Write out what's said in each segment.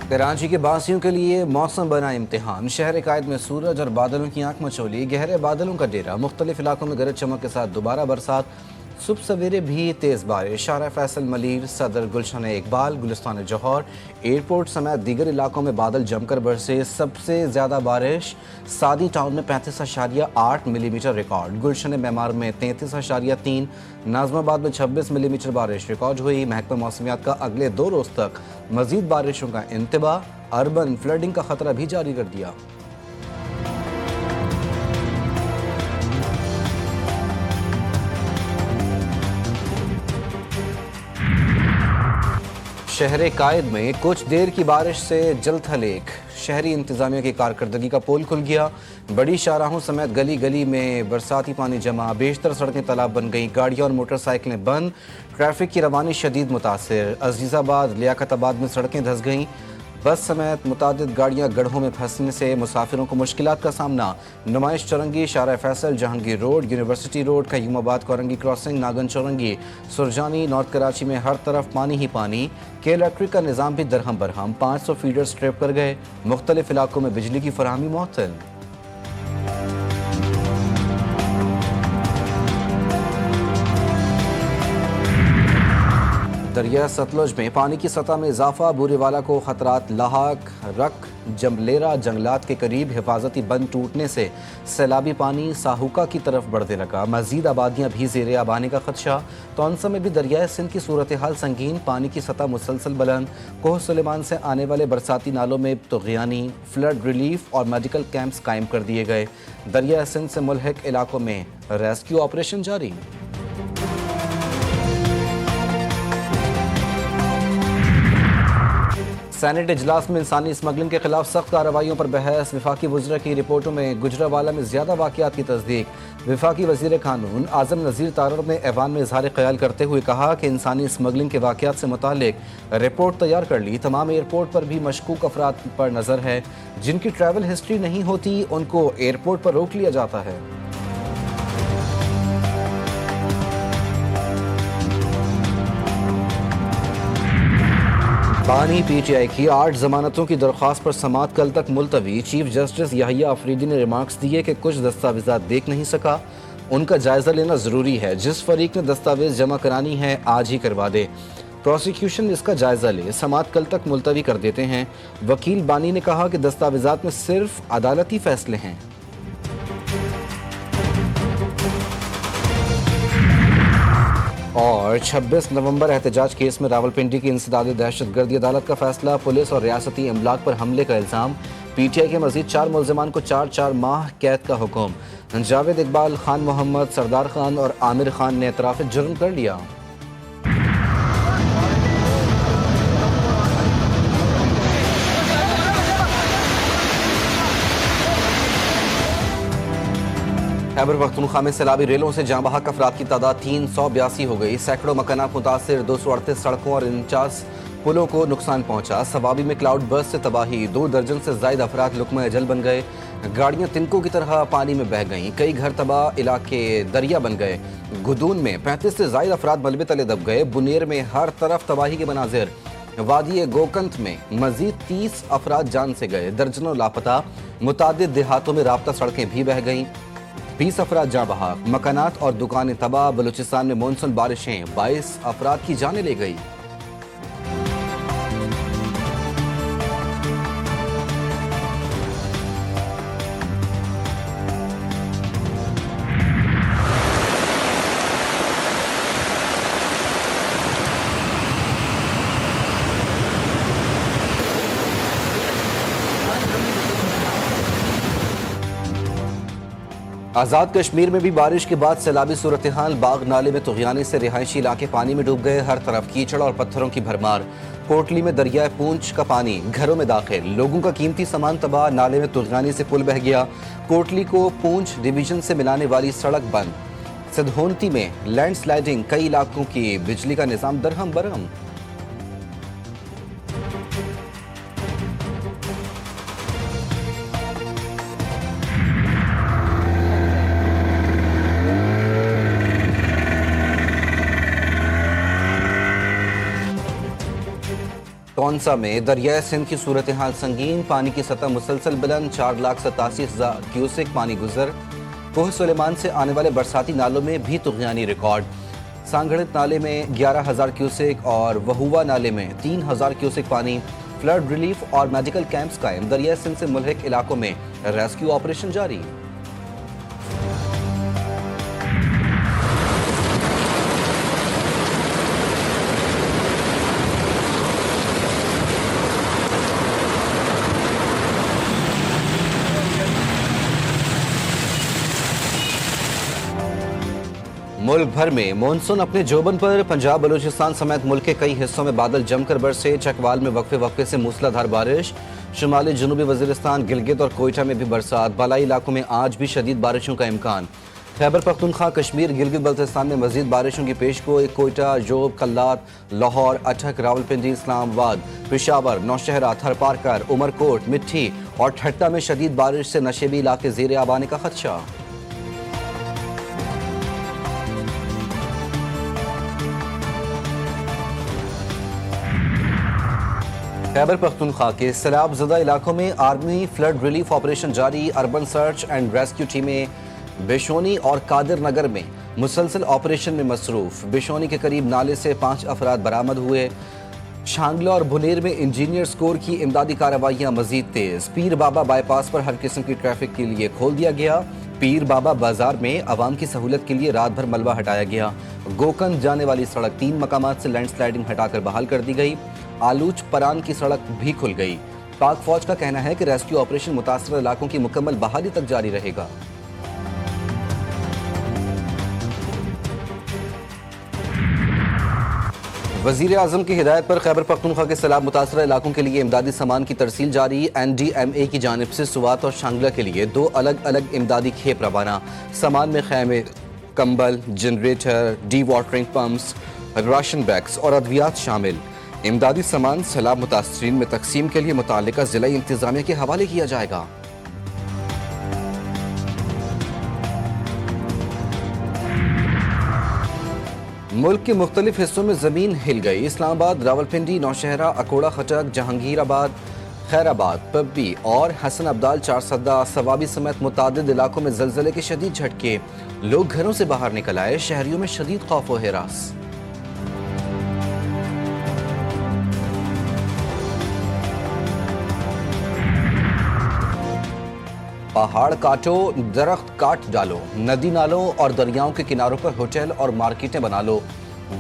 कराची के बासियों के लिए मौसम बना इम्तिहान। शहर कायद में सूरज और बादलों की आंख मचोली, गहरे बादलों का डेरा। मुख्तलिफ इलाकों में गरज चमक के साथ दोबारा बरसात। सुबह सवेरे भी तेज़ बारिश। शारा फैसल मलिर, सदर गुलशन इकबाल, गुलिस्तान जौहर, एयरपोर्ट समेत दीगर इलाकों में बादल जमकर बरसे। सबसे ज़्यादा बारिश सादी टाउन में 35.8 मिलीमीटर रिकॉर्ड, गुलशन मेमार में 33.3, नाजमाबाद में 26 मिलीमीटर बारिश रिकॉर्ड हुई। महकमा मौसमियात का अगले 2 रोज़ तक मज़ीद बारिशों का इंतबाह। अर्बन फ्लडिंग का खतरा भी जारी कर दिया। शहर कायद में कुछ देर की बारिश से जलथलेक। शहरी इंतजामिया की कारकर्दगी का पोल खुल गया। बड़ी शाहराहों समेत गली गली में बरसाती पानी जमा। बेशतर सड़कें तालाब बन गई। गाड़ियां और मोटरसाइकिलें बंद। ट्रैफिक की रवानी शदीद मुतासिर। अजीज़ाबाद, लियाकताबाद में सड़कें धंस गईं। बस समेत मुतादिद गाड़ियां गड्ढों में फंसने से मुसाफिरों को मुश्किलात का सामना। Numaish Chowrangi, Shara Faisal, Jahangir road, university road, Qayyumabad, Korangi crossing, Nagan Chowrangi, Surjani, north Karachi में हर तरफ पानी ही पानी। के इलेक्ट्रिक का निज़ाम भी दरहम बरहम। 500 फीडर स्ट्रिप कर गए। मुख्तलिफ इलाकों में बिजली की फराहमी मुअत्तल। दरिया सतलुज में पानी की सतह में इजाफा। बूरेवाला को खतरात लाहक, रक, जमलेरा जंगलात के करीब हिफाजती बंद टूटने से सैलाबी पानी साहुका की तरफ बढ़ने लगा। मजीद आबादियां भी ज़ेरे आब आने का खदशा। तौनसा में भी दरियाए सिंध की सूरत हाल संगीन। पानी की सतह मुसलसल बुलंद। कोह सुलेमान से आने वाले बरसाती नालों में तुग़यानी, फ्लड रिलीफ और मेडिकल कैंप्स कायम कर दिए गए। दरिया सिंध से मुल्हिक इलाकों में रेस्क्यू ऑपरेशन जारी। सेनेट इजलास में इंसानी स्मगलिंग के खिलाफ सख्त कार्रवाइयों पर बहस। विफाकी वज़रा की रिपोर्टों में गुजरावाला में ज़्यादा वाक़यात की तस्दीक। विफाकी वज़ीर कानून आज़म नज़ीर तारड़ ने ऐवान में इज़हार ख्याल करते हुए कहा कि इंसानी स्मगलिंग के वाक़यात से मुतालिक रिपोर्ट तैयार कर ली। तमाम एयरपोर्ट पर भी मशकूक अफराद पर नज़र है। जिनकी ट्रैवल हिस्ट्री नहीं होती उनको एयरपोर्ट पर रोक लिया जाता है। बानी पीटीआई की 8 जमानतों की दरख्वास्त पर समाअत कल तक मुलतवी। चीफ जस्टिस याहिया अफरीदी ने रिमार्क्स दिए कि कुछ दस्तावेजात देख नहीं सका, उनका जायजा लेना जरूरी है। जिस फरीक ने दस्तावेज जमा करानी है आज ही करवा दे। प्रोसिक्यूशन इसका जायजा ले। समाअत कल तक मुलतवी कर देते हैं। वकील बानी ने कहा कि दस्तावेजात में सिर्फ अदालती फैसले हैं। और 26 नवंबर एहतजाज केस में रावलपिंडी की इंसदादी दहशतगर्दी अदालत का फैसला। पुलिस और रियासती अमलाक पर हमले का इल्ज़ाम। पीटीआई के मजीद 4 मुल्ज़िमान को 4-4 माह कैद का हुक्म। जावेद इकबाल, खान मोहम्मद, सरदार खान और आमिर खान ने एतराफ़ जुर्म कर लिया। खैबर पख्तूनख्वा में सैलाबी रेलों से जाँ बहक अफराद की तादाद 382 हो गई। सैकड़ों मकानात मुतासिर। 238 सड़कों और 49 पुलों को नुकसान पहुंचा। सवाबी में क्लाउड बर्स्ट से तबाही। 2 दर्जन से ज़ायद अफराद लुकमा अजल बन गए। गाड़ियां तिनकों की तरह पानी में बह गईं। कई घर तबाह, इलाके दरिया बन गए। गुदून में 35 से ज़ायद अफराद मलबे तले दब गए। बुनेर में हर तरफ तबाही के मनाजिर। वादी गोकंत में मजीद 30 अफराद जान से गए। दर्जनों लापता। मुतादिद देहातों में राब्ता सड़कें भी बह गईं। 20 अफराद जाँ बहक। मकानात और दुकानें तबाह। बलूचिस्तान में मानसून बारिशें 22 अफराद की जानें ले गई। आज़ाद कश्मीर में भी बारिश के बाद सैलाबी सूरत हाल। बाग नाले में तुग़यानी से रिहायशी इलाके पानी में डूब गए। हर तरफ कीचड़ और पत्थरों की भरमार। कोटली में दरियाए पूंछ का पानी घरों में दाखिल। लोगों का कीमती सामान तबाह। नाले में तुग़यानी से पुल बह गया। कोटली को पूंछ डिवीजन से मिलाने वाली सड़क बंद। सिद्धोंती में लैंडस्लाइडिंग। कई इलाकों की बिजली का निज़ाम दरहम बरहम। टोंसा में दरियाए सिंध की सूरत हाल संगीन, पानी की सतह मुसलसल बुलंद, 4,87,000 क्यूसेक पानी गुजर। कोह सुलेमान से आने वाले बरसाती नालों में भी तुगयानी रिकॉर्ड। सांगड़ित नाले में 11,000 क्यूसेक और वहुआ नाले में 3,000 क्यूसेक पानी। फ्लड रिलीफ और मेडिकल कैंप्स कायम, दरियाए सिंध से मुल्हिक इलाकों में रेस्क्यू ऑपरेशन जारी। मुल्क भर में मानसून अपने जोबन पर, पंजाब बलूचिस्तान समेत मुल्क के कई हिस्सों में बादल जमकर बरसे। चकवाल में वक्फे वक्फे से मूसलाधार बारिश। शुमाली जनूबी वजीरिस्तान, गिलगित और कोयटा में भी बरसात। बालाई इलाकों में आज भी शदीद बारिशों का इम्कान। खैबर पख्तूनख्वा, कश्मीर, गिलगित बल्तिस्तान में मजीद बारिशों की पेशगोई। कोयटा, जोब, कल्लात, लाहौर, अटक, रावलपिंडी, इस्लामाबाद, पेशावर, नौशहरा, थरपारकर, उमरकोट, मिट्टी और ठट्टा में शदीद बारिश से नशेबी इलाके ज़ेर आब आने का खदशा। खैबर पख्तूनख्वा के सैलाब ज़दा इलाकों में आर्मी फ्लड रिलीफ ऑपरेशन जारी। अर्बन सर्च एंड रेस्क्यू टीमें बेशोनी और कादिर नगर में मुसलसल ऑपरेशन में मसरूफ। बेशोनी के करीब नाले से 5 अफराद बरामद हुए। शांगला और भुनेर में इंजीनियर्स कोर की इमदादी कार्रवाइयाँ मजीद तेज। पीर बाबा बाईपास पर हर किस्म की ट्रैफिक के लिए खोल दिया गया। पीर बाबा बाजार में आवाम की सहूलत के लिए रात भर मलबा हटाया गया। गोकंद जाने वाली सड़क 3 मकामात से लैंडस्लाइडिंग हटाकर बहाल कर दी गई। आलूच परान की सड़क भी खुल गई। पाक फौज का कहना है कि रेस्क्यू ऑपरेशन मुतासर इलाकों की मुकम्मल बहाली तक जारी रहेगा। वजीर आजम की हिदायत पर खैबर पख्तूनख्वा के सैलाब मुतासर इलाकों के लिए इमदादी सामान की तरसील जारी। NDMA की जानिब से सुवात और शांगला के लिए 2 अलग अलग इमदादी खेप रवाना। सामान में खैमे, कंबल, generator, D watering pumps, ration bags और अद्वियात शामिल। इमदादी सामान सैलाब मुतासरीन में तकसीम के लिए मुताल्लिका जिला इंतजामिया के हवाले किया जाएगा। मुल्क के मुख्तलिफ हिस्सों में जमीन हिल गई। इस्लामाबाद, रावलपिंडी, नौशहरा, अकोड़ा, खटक, जहांगीराबाद, खैराबाद, पब्बी और हसन अब्दाल, चारसद्दा, सवाबी समेत मुतादिद इलाकों में जलजले के शदीद झटके। लोग घरों से बाहर निकल आए। शहरियों में शदीद खौफ व हिरास। पहाड़ काटो, दरख्त काट डालो, नदी नालों और दरियाओं के किनारों पर होटल और मार्केटें बना लो।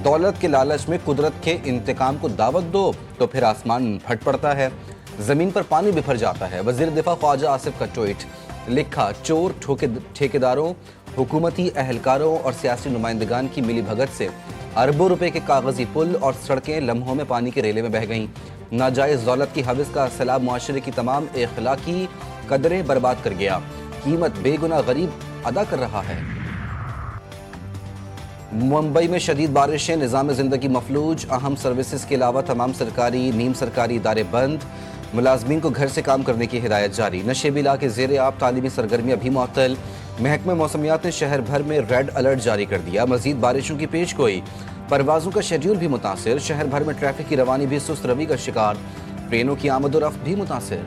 दौलत के लालच में कुदरत के इंतकाम को दावत दो तो फिर आसमान फट पड़ता है, जमीन पर पानी बिफर जाता है। वजीर दिफा ख्वाजा आसिफ का ट्वीट लिखा, चोर ठेकेदारों, हुकूमती अहलकारों और सियासी नुमाइंदगान की मिली भगत से अरबों रुपए के कागजी पुल और सड़कें लम्हों में पानी के रेले में बह गईं। नाजायज दौलत की हविस का सैलाब मुआशरे की तमाम अखलाकी कदरें बर्बाद कर गया। कीमत बेगुना गरीब अदा कर रहा है। मुंबई में शदीद बारिशें, निज़ाम ज़िंदगी मफलूज। अहम सर्विसेज के अलावा तमाम सरकारी नीम सरकारी इदारे बंद। मुलाजमीन को घर से काम करने की हिदायत जारी। नशेबी इलाके ज़ेरे आब, तालीमी सरगर्मियाँ भी मुअत्तल। महकमा मौसमियात ने शहर भर में रेड अलर्ट जारी कर दिया। मजीद बारिशों की पेशगोई। परवाजों का शेड्यूल भी मुतासिर। शहर भर में ट्रैफिक की रवानी भी सुस्त रवि का शिकार। ट्रेनों की आमद-ओ-रफ्त भी मुतासिर।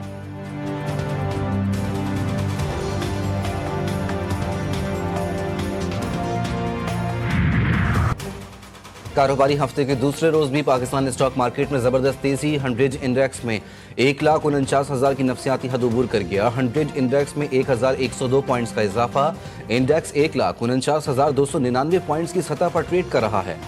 कारोबारी हफ्ते के दूसरे रोज भी पाकिस्तान स्टॉक मार्केट में जबरदस्त तेजी। 100 इंडेक्स में 1,49,000 की नफसियाती हद अबूर कर गया। 100 इंडेक्स में 1,102 पॉइंट्स का इजाफा। इंडेक्स 1,49,299 पॉइंट्स की सतह पर ट्रेड कर रहा है।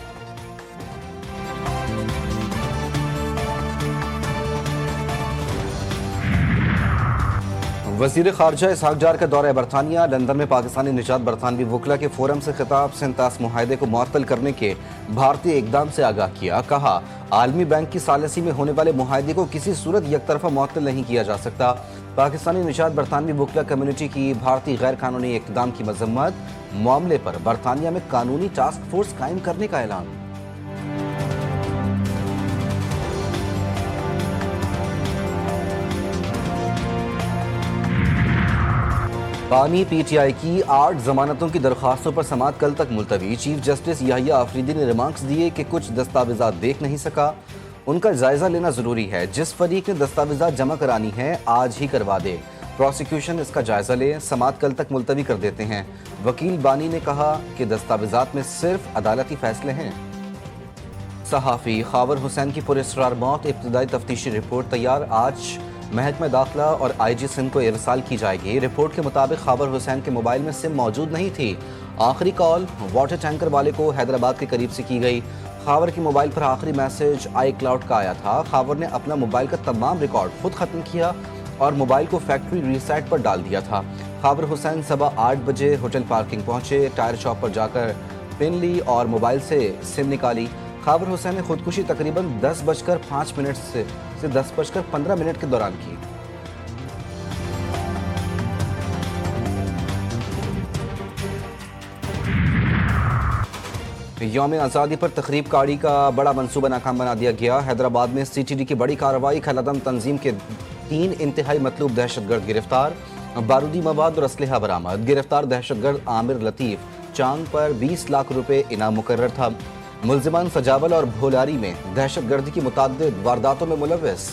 वजीर खारजा इसहाक डार का दौरा बरतानिया। लंदन में पाकिस्तानी निजात बरतानवी वकला के फोरम से खिताब। सेंतास मुआहदे को मुअत्तल करने के भारतीय इकदाम से आगाह किया। कहा, आलमी बैंक की सालसी में होने वाले मुआहदे को किसी सूरत एक तरफा मुअत्तल नहीं किया जा सकता। पाकिस्तानी निजात बरतानवी वकला कम्युनिटी की भारतीय गैर कानूनी इकदाम की मजम्मत। मामले पर बरतानिया में कानूनी टास्क फोर्स कायम करने का ऐलान। पानी पीटीआई की 8 जमानतों की दरख्वास्तों पर समाअत कल तक मुलतवी। चीफ जस्टिस याहिया आफरीदी ने रिमार्क्स दिए कि कुछ दस्तावेजात देख नहीं सका। उनका जायजा लेना जरूरी है। जिस फरीक ने दस्तावेजात जमा करानी है आज ही करवा दे। प्रोसिक्यूशन इसका जायजा ले, समाअत कल तक मुलतवी कर देते हैं। वकील बानी ने कहा कि दस्तावेजात में सिर्फ अदालती फैसले हैं। सहाफ़ी खावर हुसैन की पुरस्कार मौत, इब्तदाई तफ्तीशी रिपोर्ट तैयार, आज महकमा दाखिला और IG सिंध को इरसाल की जाएगी। रिपोर्ट के मुताबिक खावर हुसैन के मोबाइल में सिम मौजूद नहीं थी। आखिरी कॉल वाटर टैंकर वाले को हैदराबाद के करीब से की गई। खावर के मोबाइल पर आखिरी मैसेज iCloud का आया था। खावर ने अपना मोबाइल का तमाम रिकॉर्ड खुद ख़त्म किया और मोबाइल को फैक्ट्री रीसेट पर डाल दिया था। खावर हुसैन सुबह 8 बजे होटल पार्किंग पहुंचे, टायर शॉप पर जाकर पिन ली और मोबाइल से सिम निकाली। खावर हुसैन ने खुदकुशी तकरीबन 10:05 से 10:15 के दौरान की। यौम आज़ादी पर तकरीब काड़ी का बड़ा मंसूबा नाकाम बना दिया गया। हैदराबाद में CTD की बड़ी कार्रवाई, खैलदम तंजीम के 3 इंतहाई मतलूब दहशतगर्द गिरफ्तार, बारूदी मवाद और असलहा बरामद। गिरफ्तार दहशतगर्द आमिर लतीफ़ चांद पर 20 लाख रुपए इनाम मुकर्रर था। मुल्जिमान सजावल और भोलारी में दहशतगर्दी की मुतअद्दिद वारदातों में मुलव्वस।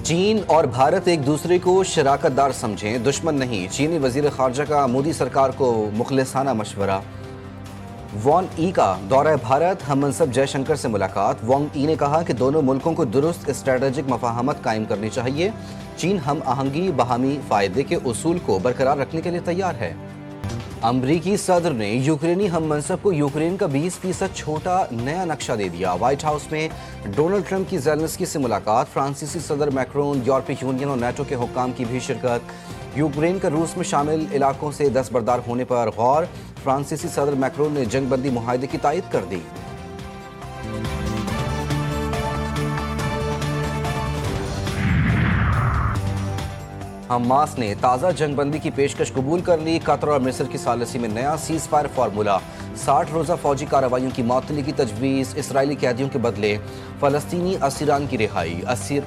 चीन और भारत एक दूसरे को शराकतदार समझें, दुश्मन नहीं। चीनी वजीर खारजा का मोदी सरकार को मुखलिसाना मशवरा। वॉन्ग ई का दौरा भारत, हम मनसब जयशंकर से मुलाकात। वॉन्ग ई ने कहा कि दोनों मुल्कों को दुरुस्त स्ट्रेटेजिक मफाहमत कायम करनी चाहिए। चीन हम आहंगी बहामी फ़ायदे के उसूल को बरकरार रखने के लिए तैयार है। अमरीकी सदर ने यूक्रेनी हम मनसब को यूक्रेन का 20% छोटा नया नक्शा दे दिया। व्हाइट हाउस में डोनाल्ड ट्रंप की ज़ेलेंस्की से मुलाकात। फ्रांसीसी सदर मैक्रोन, यूरोपीय यूनियन और नेटो के हुक्काम की भी शिरकत। यूक्रेन का रूस में शामिल इलाकों से दस्तबरदार होने पर गौर। फ्रांसीसी सदर मैक्रोन ने जंगबंदी मुआहदे की तायद कर दी। हमास ने ताज़ा जंगबंदी की पेशकश कबूल कर ली। कतर और मिस्र की सालिसी में नया सीज़ फायर फार्मूला। 60 रोज़ा फौजी कार्रवाइयों की मअतली की तजवीज़। इसराइली कैदियों के बदले फ़लस्तीनी असीरान की रिहाई।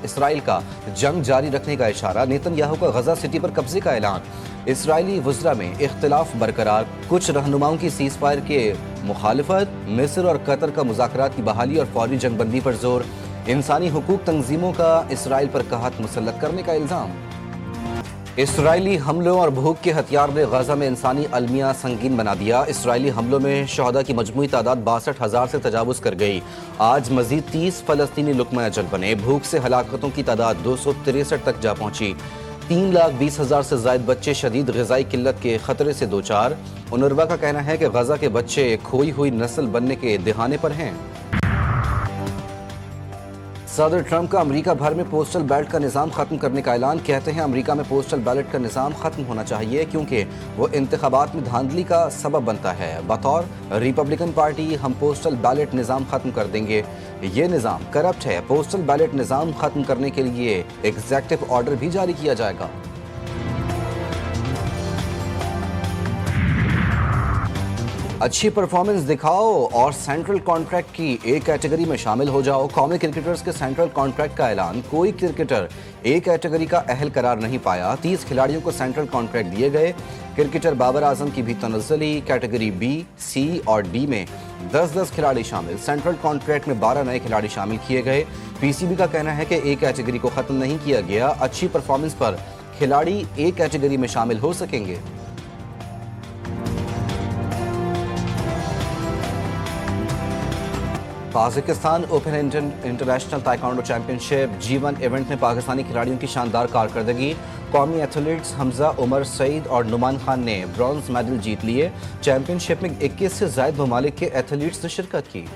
इसराइल का जंग जारी रखने का इशारा। नेतन्याहू का गजा सिटी पर कब्जे का ऐलान। इसराइली वज़रा में इख्तिलाफ बरकरार। कुछ रहनुमाओं की सीज़ फायर के मुखालिफत। मिस्र और कतर का मुज़ाकरात की बहाली और फौरी जंगबंदी पर जोर। इंसानी हुकूक तंजीमों का इसराइल पर कहत मुसल्लत करने का इल्ज़ाम। इसराइली हमलों और भूख के हथियार ने गजा में इंसानी अलमिया संगीन बना दिया। इसराइली हमलों में शहदा की मजमूई तादाद 62,000 से तजावुज़ कर गई। आज मजीद 30 फ़लस्तीनी लुक़मा अजल बने। भूख से हलाकतों की तादाद 263 तक जा पहुँची। 3,20,000 से ज़ायद बच्चे शदीद ग़िज़ाई किल्लत के ख़तरे से दो चार। उनरवा का कहना है कि गजा के बच्चे खोई हुई नस्ल बनने के दिहाने पर हैं। सदर ट्रंप का अमेरिका भर में पोस्टल बैलेट का निज़ाम ख़त्म करने का ऐलान। कहते हैं अमेरिका में पोस्टल बैलेट का निज़ाम ख़त्म होना चाहिए क्योंकि वो इंतख़ाबात में धांधली का सबब बनता है। बतौर रिपब्लिकन पार्टी हम पोस्टल बैलेट निज़ाम ख़त्म कर देंगे। ये निज़ाम करप्ट है। पोस्टल बैलेट निज़ाम ख़त्म करने के लिए एग्जीक्यूटिव ऑर्डर भी जारी किया जाएगा। अच्छी परफॉर्मेंस दिखाओ और सेंट्रल कॉन्ट्रैक्ट की ए कैटेगरी में शामिल हो जाओ। कौमी क्रिकेटर्स के सेंट्रल कॉन्ट्रैक्ट का ऐलान। कोई क्रिकेटर ए कैटेगरी का अहल करार नहीं पाया। 30 खिलाड़ियों को सेंट्रल कॉन्ट्रैक्ट दिए गए। क्रिकेटर बाबर आजम की भी तनज़्ज़ुली। कैटेगरी B, C और D में 10-10 खिलाड़ी शामिल। सेंट्रल कॉन्ट्रैक्ट में 12 नए खिलाड़ी शामिल किए गए। PCB का कहना है कि ए कैटेगरी को ख़त्म नहीं किया गया। अच्छी परफॉर्मेंस पर खिलाड़ी ए कैटेगरी में शामिल हो सकेंगे। Pakistan open international taekwondo championship G1 event में पाकिस्तानी खिलाड़ियों की शानदार कारकर्दगी। कौमी एथलीट्स हमजा, उमर सईद और नुमान खान ने ब्रॉन्ज मेडल जीत लिए। चैंपियनशिप में 21 से ज़ायद ममालिक के एथलीट्स ने शिरकत की।